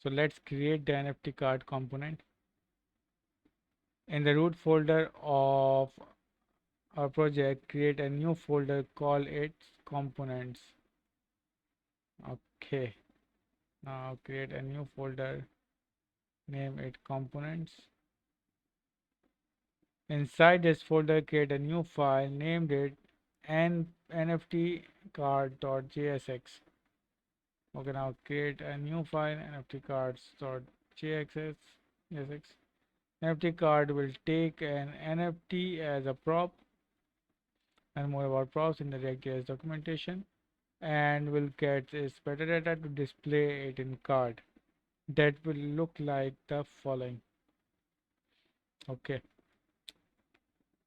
So let's create the NFT card component. In the root folder of our project, create a new folder, call it components. Okay, now create a new folder, name it components. Inside this folder, create a new file, named it nftcard.jsx. Okay, now create a new file, nftcards.jsx. NFT card will take an NFT as a prop, and more about props in the React.js documentation, and will get this metadata to display it in card. That will look like the following. Okay,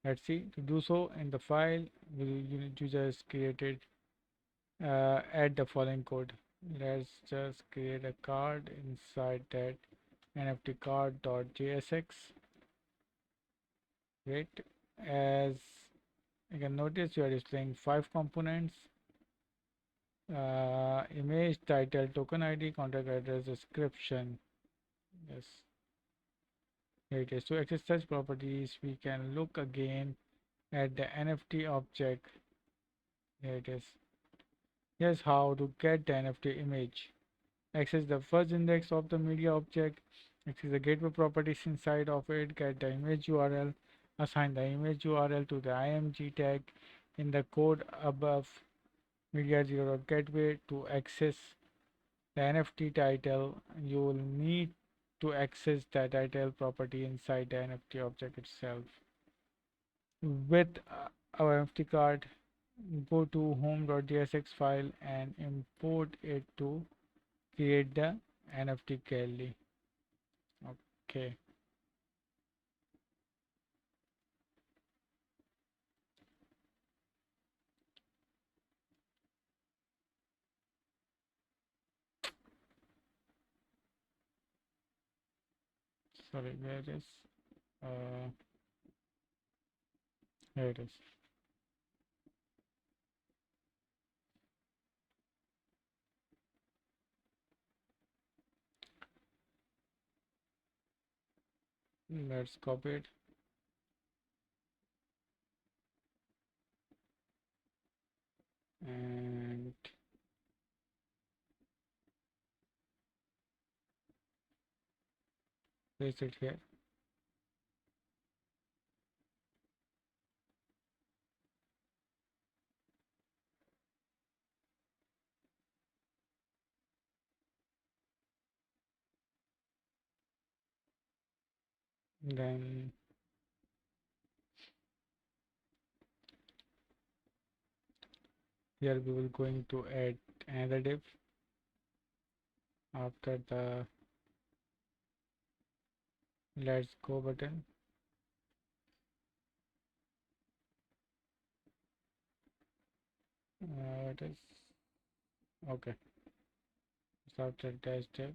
let's see. To do so, in the file, you just created add the following code. Let's just create a card inside that nft card.jsx. Great. As you can notice, you are displaying 5 components: image, title, token ID, contact address, description. Yes, here it is. To access such properties, we can look again at the NFT object. Here it is. Here's how to get the NFT image. Access the first index of the media object. Access the gateway properties inside of it. Get the image URL. Assign the image URL to the img tag in the code above. Media 0 gateway. To access the NFT title, you will need to access the title property inside the NFT object itself. With our NFT card, go to home.jsx file and import it to create the NFT gallery. Okay, sorry, where it is? Uh, Here it is. Let's copy it and paste it here. Then here we will going to add another div after the let's go button. It is okay. So after dash div,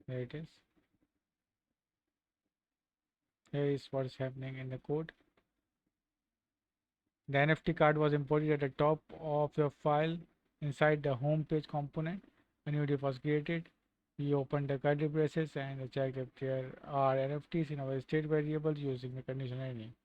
here it is. Here is what is happening in the code. The NFT card was imported at the top of your file inside the home page component. A new div was created. We opened the curly braces and checked if there are NFTs in our state variable using the condition any.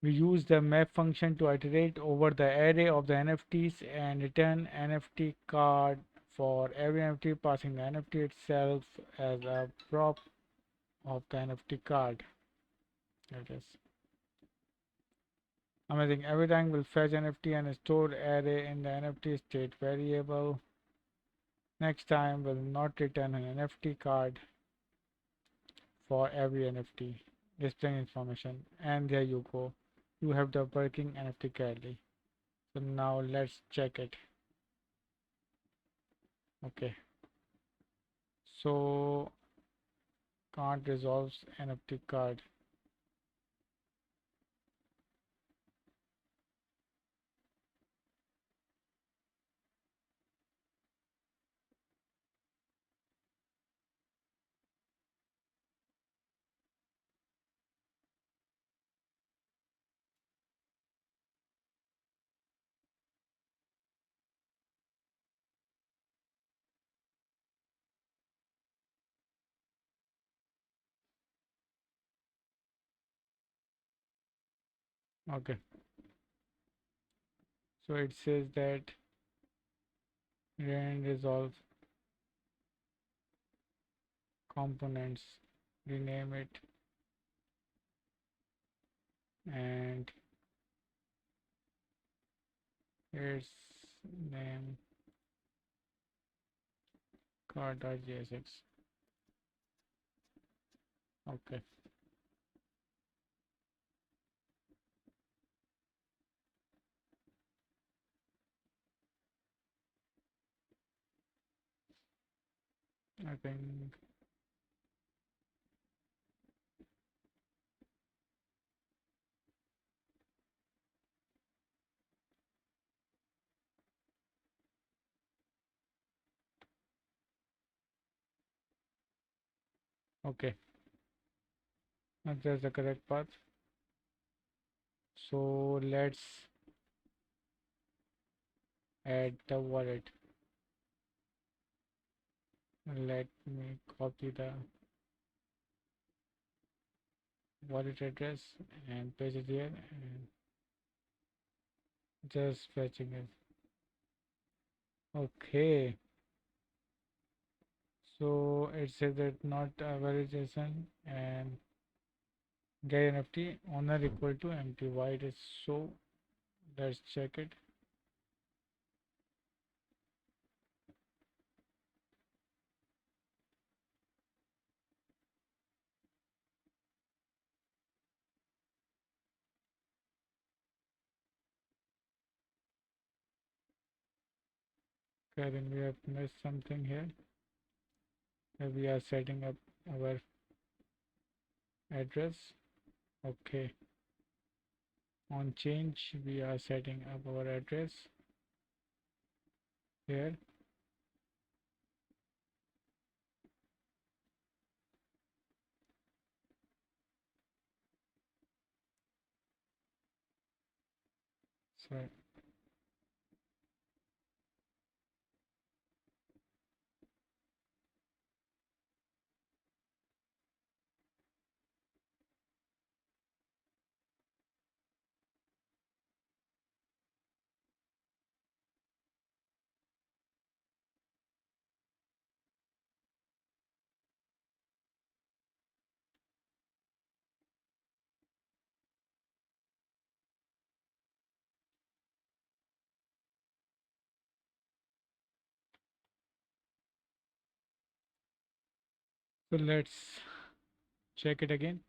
We use the map function to iterate over the array of the NFTs and return NFT card for every NFT, passing the NFT itself as a prop of the NFT card. That is amazing. Everything will fetch NFT and store array in the NFT state variable. Next time will not return an NFT card for every NFT, displaying information. And there you go. You have the working NFT gallery. So now let's check it. Okay. So can't resolves NFT card. Okay, so it says that and resolve components, rename it, and its name card.jsx. Okay, I think okay, that's the correct path. So let's add the wallet. Let me copy the wallet address and paste it here and just fetching it. Okay, so it says that not a validation and get NFT owner equal to empty. Why it is so? Let's check it. Okay, I think we have missed something here. We are setting up our address. Okay, on change we are setting up our address here. So let's check it again.